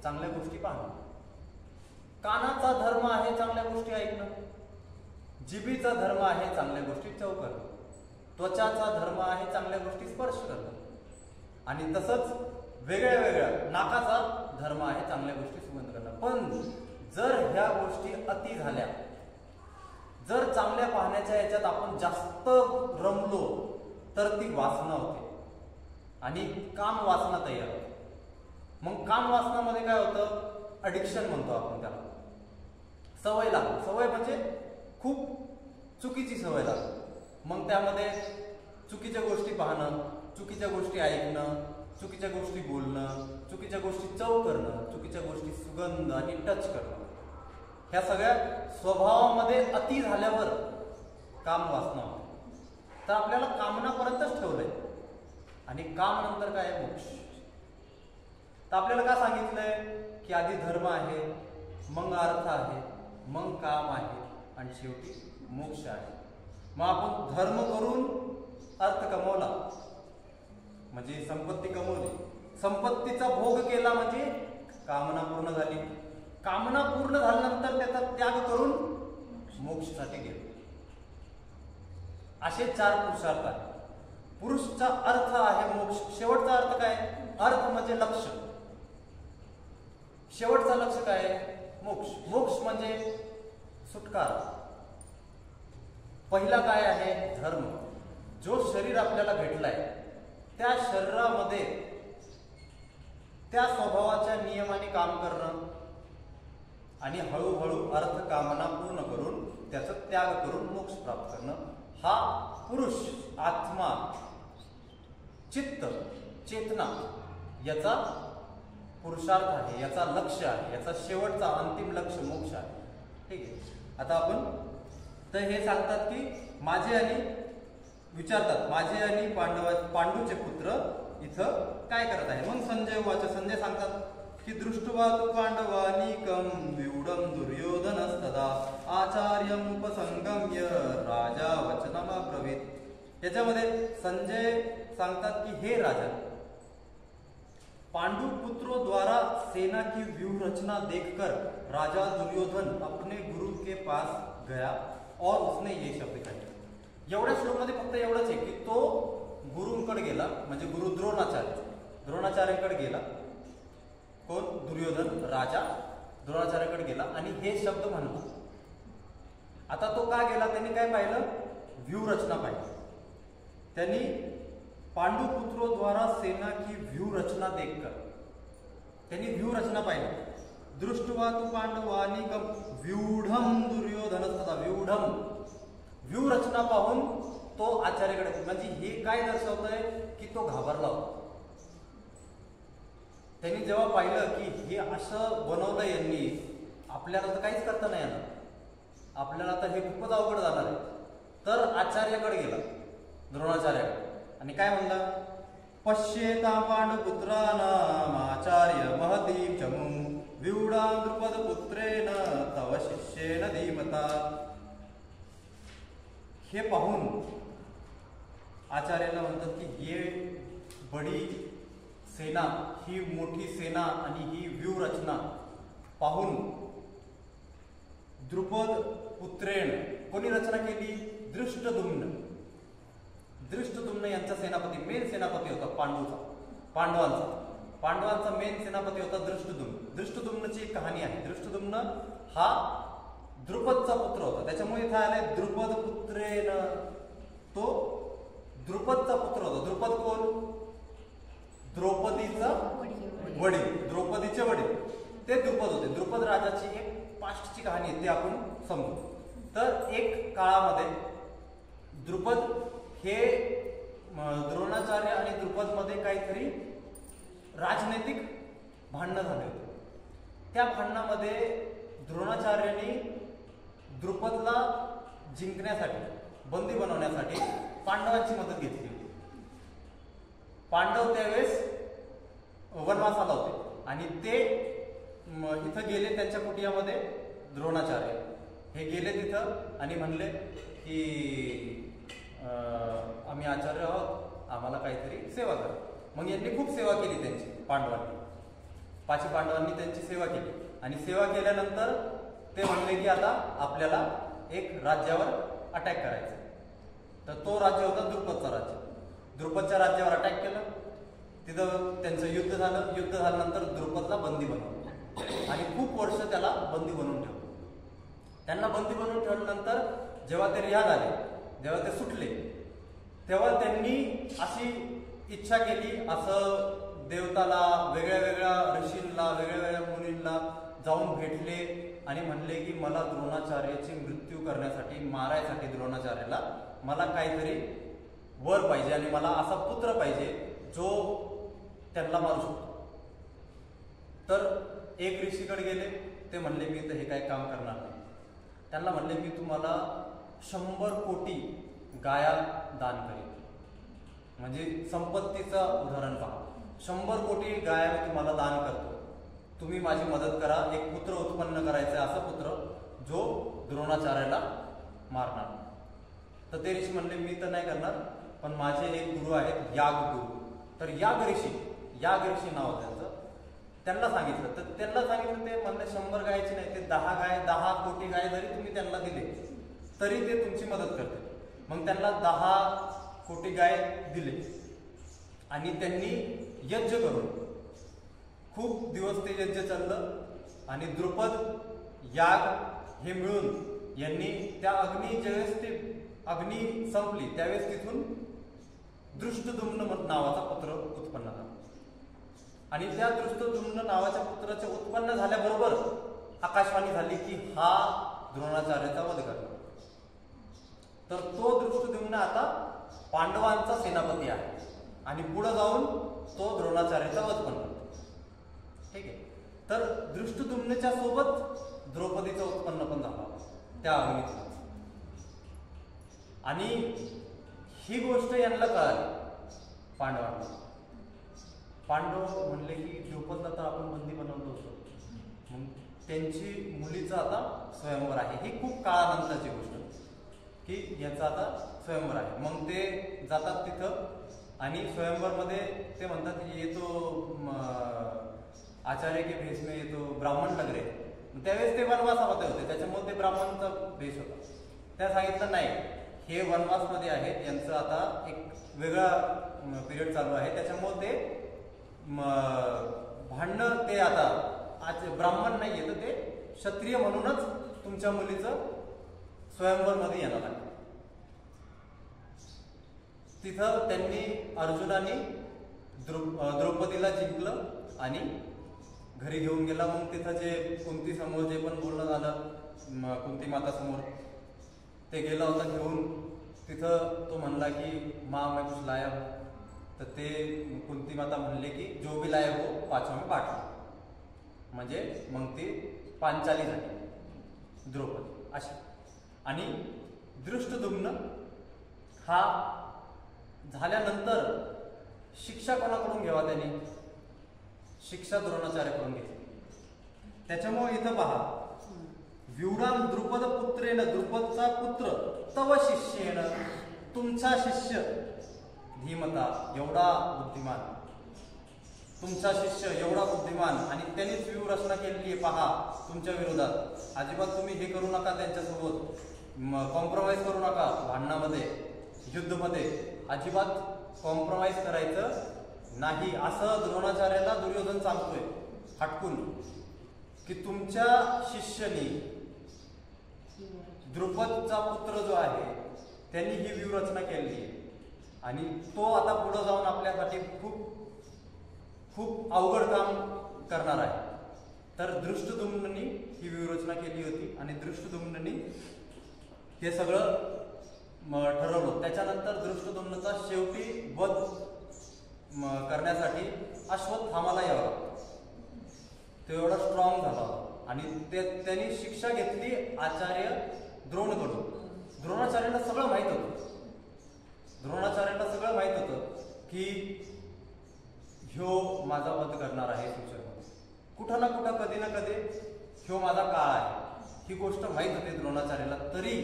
चांगल्या गोष्टी पाहणं, कानाचा धर्म आहे चांगल्या गोष्टी ऐकणं, जिभेचा धर्म आहे चांगल्या गोष्टी चव करणं, त्वचाचा धर्म आहे चांगल्या गोष्टी स्पर्श करणं, आणि तसंच वेगळ्या वेगळ्या नाकाचा धर्म आहे चांगल्या गोष्टी सुगंध करणं. पण जर ह्या गोष्टी अति झाल्या, जर चांगल्या पाहण्याच्या याच्यात आपण जास्त रमलो तर ती वासना होते आणि काम वासना तयार होते. मग काम वासनामध्ये काय होतं, अडिक्शन म्हणतो आपण त्याला. सवय लागते. सवय म्हणजे खूप चुकीची सवय लागते. मग त्यामध्ये चुकीच्या गोष्टी पाहणं, चुकीच्या गोष्टी ऐकणं, चुकीच्या गोष्टी बोलणं, चुकीच्या गोष्टी चव करणं, चुकीच्या गोष्टी सुगंध आणि टच करणं, ह्या सगळ्या स्वभावामध्ये अति झाल्यावर काम वासना होते. तर आपल्याला कामनापर्यंतच ठेवलंय. आणि काम नंतर काय आहे, मोक्ष. तर आपल्याला काय सांगितलंय की आधी धर्म आहे, मग अर्थ आहे, मग काम आहे, आणि शेवटी मोक्ष आहे. मग आपण धर्म करून अर्थ कमवला म्हणजे संपत्ती कमवली, संपत्तीचा भोग केला म्हणजे कामना पूर्ण झाली. कामना पूर्ण झाल्यानंतर त्याचा त्याग करून मोक्षासाठी गेलो. असे 4 पुरुषार्थ आहेत. पुरुषचा अर्थ आहे मोक्ष. शेवटचा अर्थ काय? अर्थ म्हणजे लक्ष्य. शेवटचा लक्ष्य काय? मोक्ष. मोक्ष म्हणजे सुटका. पहिला काय आहे? धर्म. जो शरीर आपल्याला भेटलाय त्या शरीरामध्ये त्या स्वभावाच्या नियमाने काम करणं आणि हळूहळू अर्थ कामना पूर्ण करून त्याचा त्याग करून मोक्ष प्राप्त करणं, हा पुरुष, आत्मा, चित्त, चेतना याचा पुरुषार्थ आहे, याचा लक्ष्य आहे, याचा शेवटचा अंतिम लक्ष्य मोक्ष आहे. ठीक आहे. आता आपण तर हे सांगतात की माझे आणि विचारतात माझे आणि पांडूचे पुत्र इथं काय करत आहे. मग संजय वाच. संजय सांगतात की दृष्ट्वा तु पांडवानीकं व्यूढं दुर्योधनस्तदा आचार्यं उपसंगम्य राजा वचनमब्रवीत. याच्यामध्ये संजय सांगतात की हे राजा, पांडु पुत्रों द्वारा सेना की व्यूह रचना देखकर राजा दुर्योधन अपने गुरु के पास गया और उसने ये शब्द कहे. एवढ्या श्लोकमध्ये फक्त एवढंच आहे की तो गुरुंकडे गेला, म्हणजे गुरु द्रोणाचार्यांकडे गेला. कोण? दुर्योधन राजा द्रोणाचार्याकडे गेला आणि हे शब्द म्हणला. आता तो का गेला? त्यांनी काय पाहिलं? व्यूह रचना पाहिली. त्यांनी पांडु पुत्रों द्वारा सेना की व्यूह रचना देखकर त्यांनी व्यूह रचना पाहिली. दृष्ट्वा तु पांडवानीकं व्यूढं दुर्योधनस्तदा. व्यूह रचना पाहून तो आचार्याकडे, म्हणजे हे काय दर्शवतंय की तो घाबरला होता. त्यांनी जेव्हा पाहिलं की हे असं बनवलं यांनी, आपल्याला तर काहीच करता नाही येणार, आपल्याला तर हे खूपच अवघड जाणार आहे, तर आचार्याकडे गेला, द्रोणाचार्याकडे, आणि काय म्हणला? पश्येता पांडुपुत्राणाम आचार्य महतीं चमूं व्यूढां द्रुपदपुत्रेण तव शिष्येन धीमता. हे पाहून आचार्याला म्हणतात की हे बडी सेना, ही मोठी सेना आणि ही व्यूह रचना पाहून द्रुपद पुत्रेण, कोणी रचना केली? दृष्टद्युम्न. दृष्टद्युम्न यांचा सेनापती, मेन सेनापती होता पांडवांचा मेन सेनापती होता दृष्टद्युम्न. दृष्टद्युम्नची एक कहाणी आहे. दृष्टद्युम्न हा द्रुपदचा पुत्र होता, त्याच्यामुळे इथे आले द्रुपद पुत्रेण. तो द्रुपदचा पुत्र होता. द्रुपद कोण? द्रौपदीचा वडील, द्रौपदीचे वडील ते द्रुपद होते. द्रुपद राजाची एक पास्टची कहाणी आहे, ते आपण समजू. तर एक काळामध्ये द्रुपद हे द्रोणाचार्य आणि द्रुपद मध्ये काहीतरी राजनैतिक भांडणं झाले होते. त्या भांडणामध्ये द्रोणाचार्यांनी द्रुपदला जिंकण्यासाठी, बंदी बनवण्यासाठी पांडवांची मदत घेतली होती. पांडव त्यावेळेस वनवासाला होते आणि ते इथं गेले त्यांच्या कुटियामध्ये. द्रोणाचार्य हे गेले तिथं आणि म्हणले की आम्ही आचार्य आहोत, आम्हाला काहीतरी सेवा करा. मग यांनी खूप सेवा केली त्यांची, पाची पांडवांनी त्यांची सेवा केली आणि सेवा केल्यानंतर ते म्हणले की आता आपल्याला एक राज्यावर अटॅक करायचा. तर तो राज्य होता द्रुपदचा राज्य. द्रुपदच्या राज्यावर अटॅक केलं, तिथं त्यांचं युद्ध झालं. युद्ध झाल्यानंतर द्रुपदला बंदी बनवलं आणि खूप वर्ष त्याला बंदी बनवून ठेवलं. त्यांना बंदी बनवून ठेवल्यानंतर जेव्हा ते रिहा झाले, जेव्हा ते सुटले, तेव्हा त्यांनी अशी इच्छा केली, असं देवताला, वेगळ्या वेगळ्या ऋषींना, वेगळ्या वेगळ्या मुनींना जाऊन भेटले आणि म्हणले की मला द्रोणाचार्याची मृत्यू करण्यासाठी, मारायसाठी द्रोणाचार्याला मला काहीतरी वर पाहिजे आणि मला असा पुत्र पाहिजे जो त्यांना मारू शकतो. तर एक ऋषीकडे गेले, ते म्हणले मी तर हे काही काम करणार नाही. त्यांना म्हणले मी तुम्हाला 100 कोटी गाया दान करेन. म्हणजे संपत्तीचं उदाहरण पहा. 100 कोटी गाया मी तुम्हाला दान करतो, तुम्ही माझी मदत करा. एक पुत्र उत्पन्न करायचा, असा पुत्र जो द्रोणाचार्याला मारणार. तर ते ऋषी म्हणले मी तर नाही करणार, पण माझे एक गुरु आहेत, याग गुरु. तर याग ऋषी नाव त्यांचं, त्यांना सांगितलं, तर त्यांना सांगितलं ते म्हणले 100 गायची नाही, ते 10 गाय, 10 कोटी गाय जरी तुम्ही त्यांना दिले तरी ते तुमची मदत करते. मग त्यांना 10 कोटी गाय दिले आणि त्यांनी यज्ञ करून खूप दिवस ते यज्ञ चाललं आणि द्रुपद याग हे मिळून यांनी त्या अग्नी ज्यावेळेस ते अग्नी संपली त्यावेळेस तिथून दृष्टद्युम्न नावाचा पुत्र उत्पन्न झाला आणि त्या दृष्टद्युम्न नावाच्या पुत्राचे उत्पन्न झाल्याबरोबर आकाशवाणी झाली की हा द्रोणाचार्याचा वध करणार. तर तो दृष्टद्युम्न आता पांडवांचा सेनापती आहे आणि पुढे जाऊन तो द्रोणाचार्याचा वध पण करतो. ठीक आहे. तर दृष्टद्युम्नच्या सोबत द्रौपदीचं उत्पन्न पण झालं त्या अग्नीतून आणि ही गोष्ट यांना कळाली पांडवांना. पांडव म्हणले की द्रौपदला तर आपण बंदी बनवलं होतं, मग त्यांची मुलीचं आता स्वयंवर आहे. ही खूप काळानंतरची गोष्ट की याचा आता स्वयंवर आहे. मग ते जातात तिथं आणि स्वयंवरमध्ये ते म्हणतात की येतो आचार्य के भेष में येतो ब्राह्मण लग रहे. त्यावेळेस ते वनवासामध्ये होते त्याच्यामुळे ते ब्राह्मणचा भेष होता. त्या सांगितलं नाही हे वनवासमध्ये आहेत, यांचं आता एक वेगळा पिरियड चालू आहे त्याच्यामुळे ते भांडणं ते आता आज ब्राह्मण नाही आहे तर ते क्षत्रिय म्हणूनच तुमच्या मुलीचं स्वयंवरमध्ये येणार आहे. तिथं त्यांनी अर्जुनाने द्रौपदीला जिंकलं आणि घरी घेऊन गेला. मग तिथं जे कुंती समोर जे पण बोलणं झालं कुंती माता समोर ते गेला होता घेऊन. तिथं तो म्हणला की माँ मैं कुछ लाया. तर ते कुंती माता म्हणले की जो भी लाया हो पाचवा में पाठवा. म्हणजे मग ती पांचाली झाली द्रौपदी अशी. आणि दृष्टद्युम्न हा झाल्यानंतर शिक्षा कोणाकडून घ्यावा त्याने? शिक्षा द्रोणाचार्याकडून घेतली. त्याच्यामुळे इथं पहा व्यूढाम द्रुपद पुत्रेन, द्रुपदचा पुत्र तव शिष्येन, तुमचा शिष्य धीमता एवढा बुद्धिमान, तुमचा शिष्य एवढा बुद्धिमान आणि त्यांनीच व्यूहरचना केलेली आहे पहा तुमच्या विरोधात. अजिबात तुम्ही हे करू नका, त्यांच्यासोबत कॉम्प्रोमाइज करू नका. भांडणामध्ये युद्धमध्ये अजिबात कॉम्प्रोमाइज करायचं नाही असं द्रोणाचार्याला दुर्योधन सांगतोय हटकून की तुमच्या शिष्यानी द्रुपदचा पुत्र जो आहे त्यांनी ही व्यूहरचना केलेली आहे आणि तो आता पुढे जाऊन आपल्यासाठी खूप खूप अवघड काम करणार आहे. तर दृष्टद्युम्ननी ही व्यूहरचना केली होती आणि दृष्टद्युम्ननी हे सगळं ठरवलं. त्याच्यानंतर दृष्टद्युम्नचा शेवटी वध करण्यासाठी अश्वत्थामाला यावं लागतं. तो एवढा स्ट्रॉंग झाला आणि त्यांनी शिक्षा घेतली आचार्य द्रोणकडून. द्रोणाचार्याला सगळं माहित होतं. द्रोणाचार्याला सगळं माहित होतं की ह्यो माझा वध करणार आहे फ्युचरमध्ये. कुठं ना कुठं कधी ना कधी ह्यो माझा काळ आहे ही गोष्ट माहित होती द्रोणाचार्याला. तरी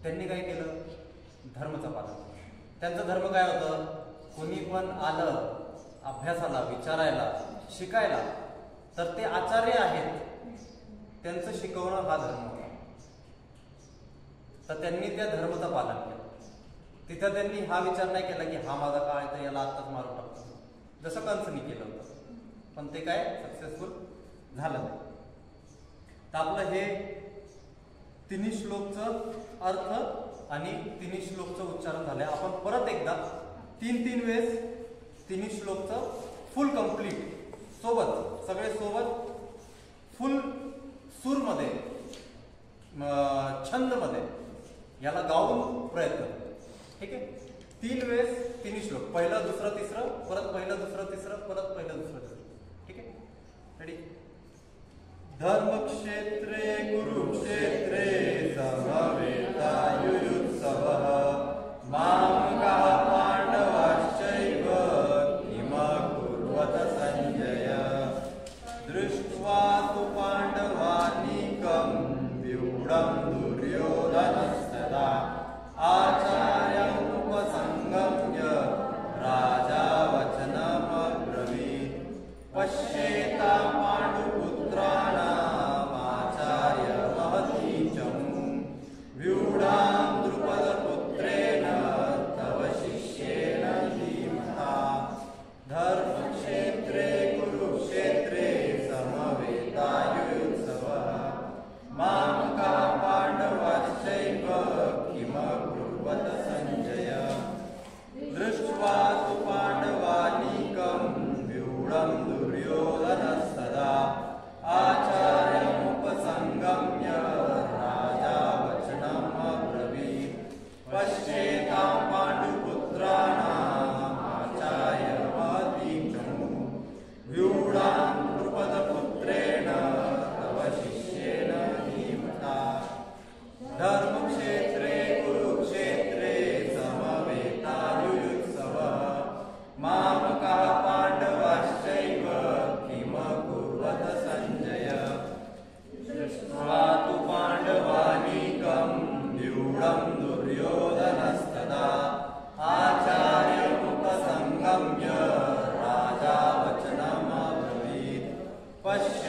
त्यांनी काय केलं? धर्माचं पालन. त्यांचा धर्म काय होतं? कोणी पण आलं अभ्यासाला, विचारायला, शिकायला तर ते आचार्य आहेत, त्यांचं शिकवणं हा धर्म होता. तर त्यांनी त्या धर्माचं पालन केलं. तिथं त्यांनी हा विचार नाही केला की हा माझा काळ आहे तर याला आत्ताच मारून टाकतो जसं कंसनी केलं होतं, पण ते काय सक्सेसफुल झालं नाही. तर आपलं हे तिन्ही श्लोकचं अर्थ आणि तिन्ही श्लोकचं उच्चारण झालंय. आपण परत एकदा 3 वेळेस तिन्ही श्लोकचं फुल कंप्लीट सोबत सगळे सोबत फुल सूरमध्ये छंदमध्ये याला गाऊन प्रयत्न करू. ठीक आहे. 3 वेळेस तिन्ही श्लोक, पहिलं दुसरं तिसरं, परत पहिलं दुसरं तिसरं, परत पहिलं दुसरं तिसरं. ठीक आहे. रेडी. धर्मक्षेत्रे कुरुक्षेत्रे समवेतायुयुत्सवः मामकाः पाण्डवाश्चैव किमकुर्वत संजय दृष्ट्वा तु पाण्डवानीकं व्यूढं दुर्योधनस्तदा आचार्यम् उपसंगम्य राजा वचनमब्रवीत् पश्येता पाण्डुपुत्राणामाचार्य महतीचम् व्यूढां द्रुपदपुत्रेण तव शिष्येण धीमता धर्मक्षेत्रे कुरुक्षेत्रे समवेतायुत्सवः मामकाः पाण्डवाश्चैव किमकुर्वत सञ्जय दृष्ट्वा तु पाण्डवानीकं व्यूढं दुर्योधनस्तदा आचार्यमुपसंगम्य राजा वचनम् अब्रवीत् पश्येतां पाण्डुपुत्राणाम् आचार्य महतीचम् व्यूढां द्रुपदपुत्रेण तव शिष्येण धीमता धर्मक्षेत्रे कुरुक्षेत्रे समवेतायुत्सवः मामकाः पाण्डवाश्चैव किमकुर्वत सञ्जय दृष्ट्वा तु पाण्डवानीकं व्यूढं दुर्योधनस्तदा आचार्यमुपसंगम्य राजा वचनम् अब्रवीत् पश्य